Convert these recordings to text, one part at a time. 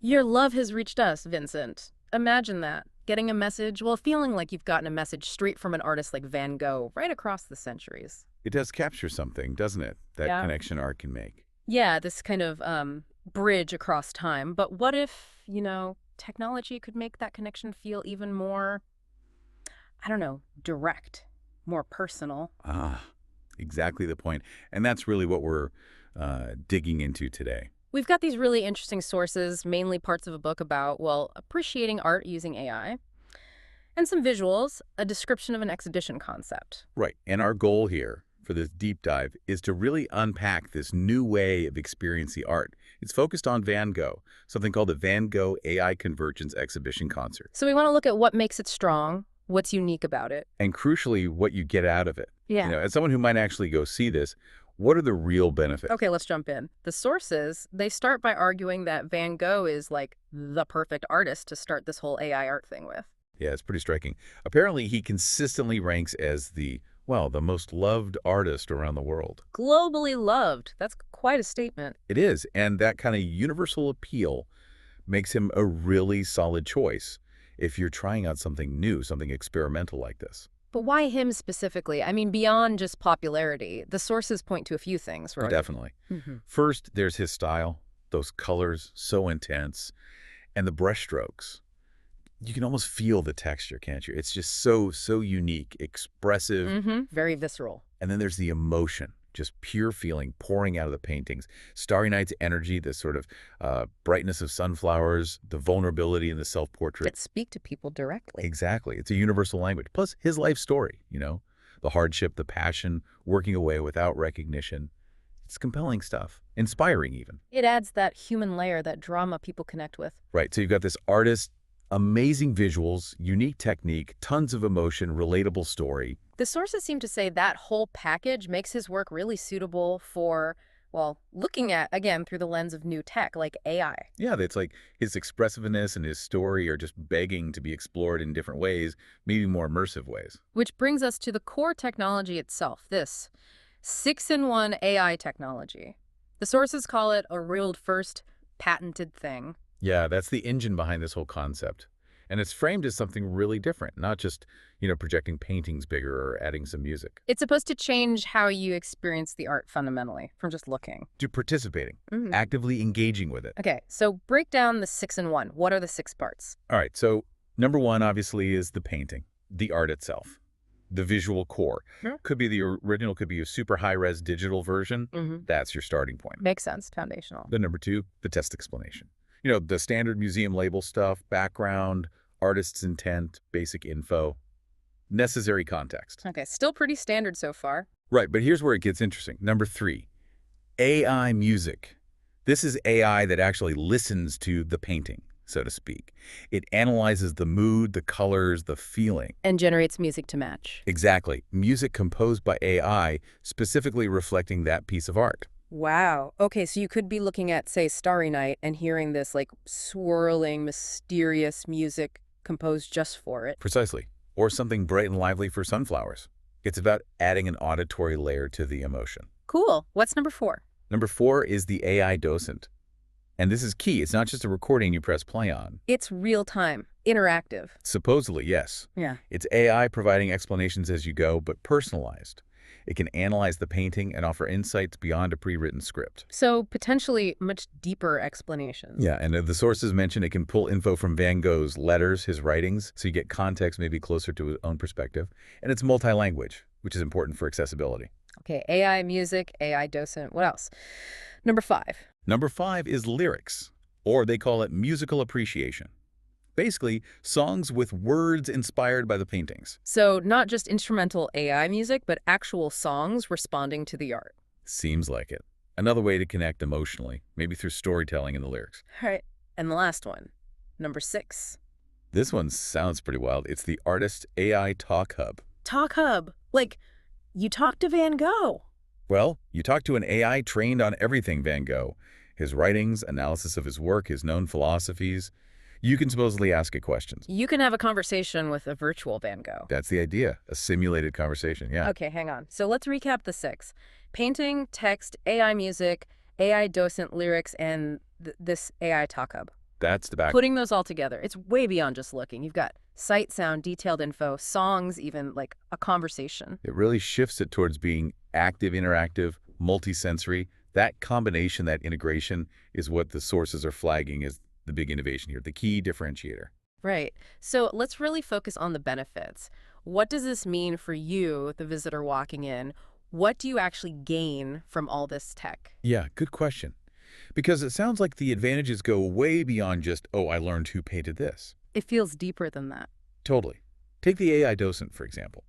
Your love has reached us, Vincent. Imagine that. Getting a message, well, feeling like you've gotten a message straight from an artist like Van Gogh right across the centuries. It does capture something, doesn't it? That Yeah. connection art can make. Yeah, this kind of bridge across time. But what if, technology could make that connection feel even more, I don't know, direct, more personal? Ah, exactly the point. And that's really what we're digging into today. We've got these really interesting sources, mainly parts of a book about, well, appreciating art using AI, and some visuals, a description of an exhibition concept. Right. And our goal here for this deep dive is to really unpack this new way of experiencing art. It's focused on Van Gogh, something called the Van Gogh AI Convergence Exhibition Concert. So we want to look at what makes it strong, what's unique about it. And crucially, what you get out of it. Yeah. As someone who might actually go see this, what are the real benefits? Okay, let's jump in. The sources, they start by arguing that Van Gogh is like the perfect artist to start this whole AI art thing with. Yeah, it's pretty striking. Apparently, he consistently ranks as the most loved artist around the world. Globally loved. That's quite a statement. It is, and that kind of universal appeal makes him a really solid choice if you're trying out something new, something experimental like this. But why him specifically? I mean, beyond just popularity, the sources point to a few things, right? Definitely. Mm-hmm. First, there's his style, those colors, so intense, and the brushstrokes. You can almost feel the texture, can't you? It's just so unique, expressive. Mm-hmm. Very visceral. And then there's the emotion, just pure feeling pouring out of the paintings. Starry Night's energy, the sort of brightness of sunflowers, the vulnerability in the self-portrait. That speak to people directly. Exactly. It's a universal language. Plus his life story, the hardship, the passion, working away without recognition. It's compelling stuff. Inspiring even. It adds that human layer, that drama people connect with. Right. So you've got this artist, amazing visuals, unique technique, tons of emotion, relatable story. The sources seem to say that whole package makes his work really suitable for, well, looking at, again, through the lens of new tech, like AI. Yeah, it's like his expressiveness and his story are just begging to be explored in different ways, maybe more immersive ways. Which brings us to the core technology itself, this 6-in-1 AI technology. The sources call it a world-first patented thing. Yeah, that's the engine behind this whole concept. And it's framed as something really different, not just, projecting paintings bigger or adding some music. It's supposed to change how you experience the art fundamentally, from just looking. To participating, Mm-hmm. actively engaging with it. Okay, so break down the 6-in-1. What are the 6 parts? All right, so number one, obviously, is the painting, the art itself, the visual core. Yeah. Could be the original, could be a super high-res digital version. Mm-hmm. That's your starting point. Makes sense, foundational. Then number two, the text explanation. The standard museum label stuff, background, artist's intent, basic info, necessary context. Okay, still pretty standard so far. Right, but here's where it gets interesting. Number three, AI music. This is AI that actually listens to the painting, so to speak. It analyzes the mood, the colors, the feeling. And generates music to match. Exactly. Music composed by AI, specifically reflecting that piece of art. Wow. Okay, so you could be looking at, say, Starry Night and hearing this, like, swirling, mysterious music composed just for it. Precisely. Or something bright and lively for sunflowers. It's about adding an auditory layer to the emotion. Cool. What's number 4? Number 4 is the AI docent. And this is key. It's not just a recording you press play on. It's real-time, interactive. Supposedly, yes. Yeah. It's AI providing explanations as you go, but personalized. It can analyze the painting and offer insights beyond a pre-written script. So potentially much deeper explanations. Yeah, and the sources mention it can pull info from Van Gogh's letters, his writings, so you get context maybe closer to his own perspective. And it's multi-language, which is important for accessibility. Okay, AI music, AI docent. What else? Number 5. Number 5 is lyrics, or they call it musical appreciation. Basically, songs with words inspired by the paintings. So not just instrumental AI music, but actual songs responding to the art. Seems like it. Another way to connect emotionally, maybe through storytelling in the lyrics. All right. And the last one, number 6. This one sounds pretty wild. It's the Artist AI Talk Hub. Talk Hub. Like, you talk to Van Gogh. Well, you talk to an AI trained on everything Van Gogh. His writings, analysis of his work, his known philosophies. You can supposedly ask it questions. You can have a conversation with a virtual Van Gogh. That's the idea, a simulated conversation, yeah. Okay, hang on. So let's recap the 6. Painting, text, AI music, AI docent lyrics, and this AI talk hub. That's the back. Putting those all together, it's way beyond just looking. You've got sight, sound, detailed info, songs, even like a conversation. It really shifts it towards being active, interactive, multisensory. That combination, that integration is what the sources are flagging as the big innovation here, the key differentiator. Right. So let's really focus on the benefits. What does this mean for you, the visitor walking in? What do you actually gain from all this tech? Yeah, good question. Because it sounds like the advantages go way beyond just, oh, I learned who painted this. It feels deeper than that. Totally. Take the AI docent, for example.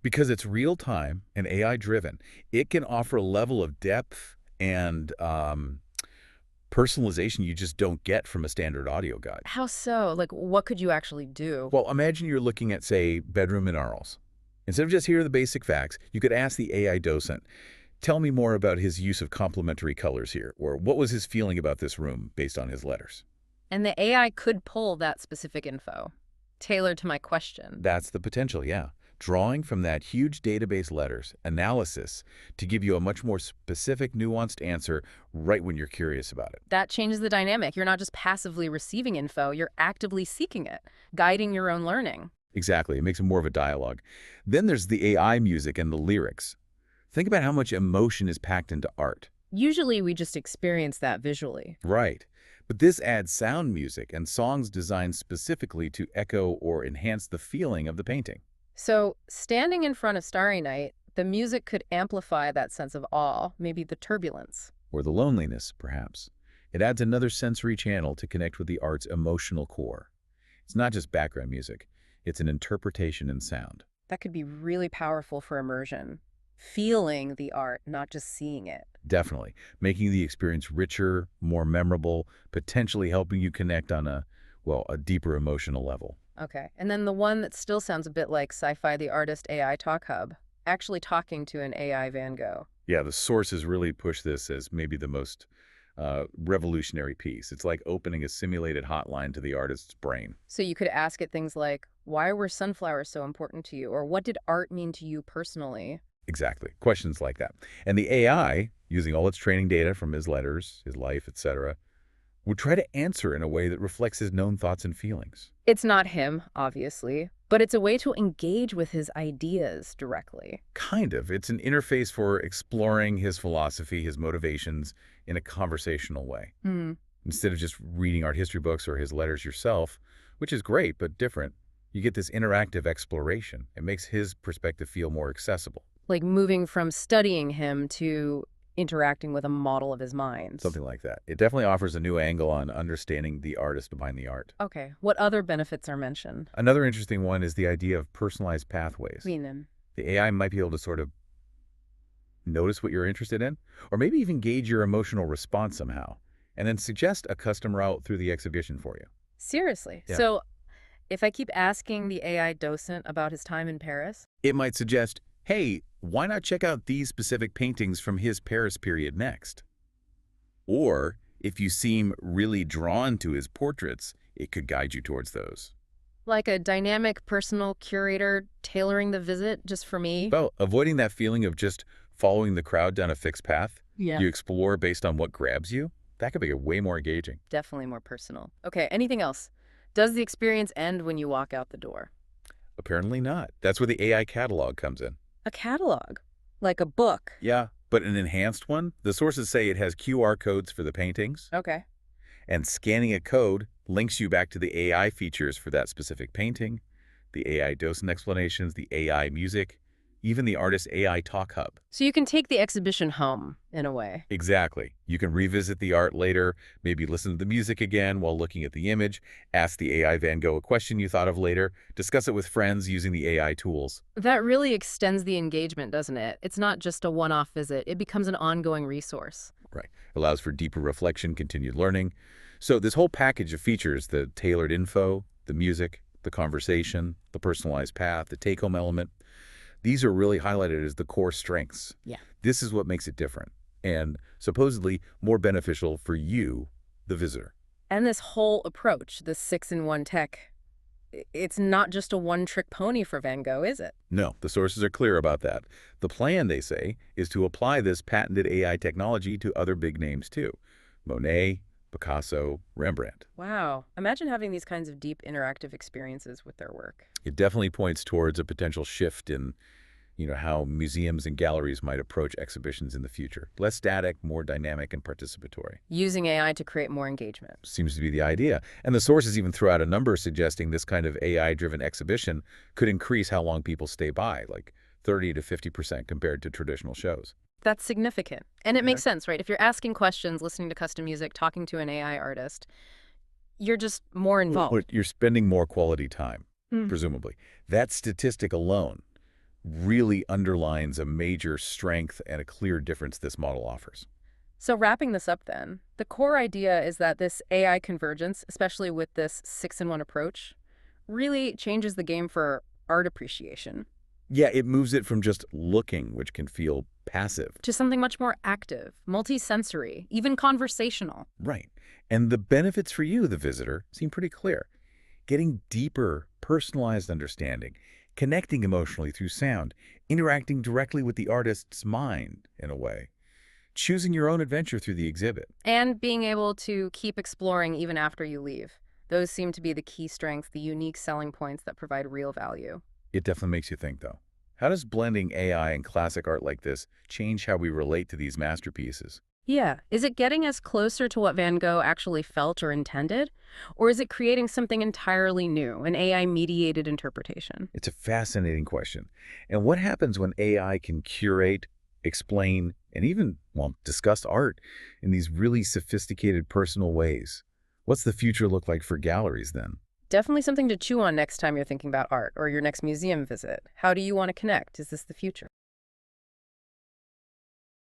Because it's real-time and AI-driven, it can offer a level of depth and personalization you just don't get from a standard audio guide. How so? Like, what could you actually do? Well, imagine you're looking at, say, bedroom in Arles. Instead of just hearing the basic facts, you could ask the AI docent, tell me more about his use of complementary colors here, or what was his feeling about this room based on his letters. And the AI could pull that specific info, tailored to my question. That's the potential, yeah. Drawing from that huge database letters, analysis, to give you a much more specific, nuanced answer right when you're curious about it. That changes the dynamic. You're not just passively receiving info, you're actively seeking it, guiding your own learning. Exactly. It makes it more of a dialogue. Then there's the AI music and the lyrics. Think about how much emotion is packed into art. Usually we just experience that visually. Right. But this adds sound music and songs designed specifically to echo or enhance the feeling of the painting. So, standing in front of Starry Night, the music could amplify that sense of awe, maybe the turbulence. Or the loneliness, perhaps. It adds another sensory channel to connect with the art's emotional core. It's not just background music. It's an interpretation in sound. That could be really powerful for immersion. Feeling the art, not just seeing it. Definitely. Making the experience richer, more memorable, potentially helping you connect on a deeper emotional level. Okay. And then the one that still sounds a bit like Sci-Fi the Artist AI Talk Hub, actually talking to an AI Van Gogh. Yeah, the sources really push this as maybe the most revolutionary piece. It's like opening a simulated hotline to the artist's brain. So you could ask it things like, why were sunflowers so important to you? Or what did art mean to you personally? Exactly. Questions like that. And the AI, using all its training data from his letters, his life, etc., would try to answer in a way that reflects his known thoughts and feelings. It's not him, obviously, but it's a way to engage with his ideas directly. Kind of. It's an interface for exploring his philosophy, his motivations in a conversational way. Instead of just reading art history books or his letters yourself, which is great but different, you get this interactive exploration. It makes his perspective feel more accessible. Like moving from studying him to interacting with a model of his mind. Something like that. It definitely offers a new angle on understanding the artist behind the art. Okay. What other benefits are mentioned? Another interesting one is the idea of personalized pathways. Meaning? The AI might be able to sort of notice what you're interested in, or maybe even gauge your emotional response somehow, and then suggest a custom route through the exhibition for you. Seriously? Yeah. So if I keep asking the AI docent about his time in Paris? It might suggest, hey, why not check out these specific paintings from his Paris period next? Or, if you seem really drawn to his portraits, it could guide you towards those. Like a dynamic personal curator tailoring the visit just for me? Well, avoiding that feeling of just following the crowd down a fixed path, Yeah. you explore based on what grabs you, that could be way more engaging. Definitely more personal. Okay, anything else? Does the experience end when you walk out the door? Apparently not. That's where the AI catalog comes in. A catalog? Like a book? Yeah, but an enhanced one? The sources say it has QR codes for the paintings, Okay. and scanning a code links you back to the AI features for that specific painting, the AI docent explanations, the AI music, even the artist's AI talk hub. So you can take the exhibition home, in a way. Exactly. You can revisit the art later, maybe listen to the music again while looking at the image, ask the AI Van Gogh a question you thought of later, discuss it with friends using the AI tools. That really extends the engagement, doesn't it? It's not just a one-off visit. It becomes an ongoing resource. Right. Allows for deeper reflection, continued learning. So this whole package of features, the tailored info, the music, the conversation, the personalized path, the take-home element, these are really highlighted as the core strengths. Yeah. This is what makes it different and supposedly more beneficial for you, the visitor. And this whole approach, this 6-in-1 tech, it's not just a one-trick pony for Van Gogh, is it? No, the sources are clear about that. The plan, they say, is to apply this patented AI technology to other big names too. Monet, Picasso, Rembrandt. Wow. Imagine having these kinds of deep interactive experiences with their work. It definitely points towards a potential shift in how museums and galleries might approach exhibitions in the future. Less static, more dynamic and participatory. Using AI to create more engagement. Seems to be the idea. And the sources even throw out a number suggesting this kind of AI-driven exhibition could increase how long people stay by, like 30 to 50% compared to traditional shows. That's significant. And it makes sense, right? If you're asking questions, listening to custom music, talking to an AI artist, you're just more involved. But you're spending more quality time, Mm. presumably. That statistic alone really underlines a major strength and a clear difference this model offers. So wrapping this up then, the core idea is that this AI convergence, especially with this 6-in-1 approach, really changes the game for art appreciation Yeah, it moves it from just looking, which can feel passive. to something much more active, multisensory, even conversational. Right. And the benefits for you, the visitor, seem pretty clear. Getting deeper, personalized understanding, connecting emotionally through sound, interacting directly with the artist's mind, in a way, choosing your own adventure through the exhibit. And being able to keep exploring even after you leave. Those seem to be the key strengths, the unique selling points that provide real value. It definitely makes you think, though. How does blending AI and classic art like this change how we relate to these masterpieces? Yeah. Is it getting us closer to what Van Gogh actually felt or intended? Or is it creating something entirely new, an AI-mediated interpretation? It's a fascinating question. And what happens when AI can curate, explain, and even, well, discuss art in these really sophisticated personal ways? What's the future look like for galleries then? Definitely something to chew on next time you're thinking about art or your next museum visit. How do you want to connect? Is this the future?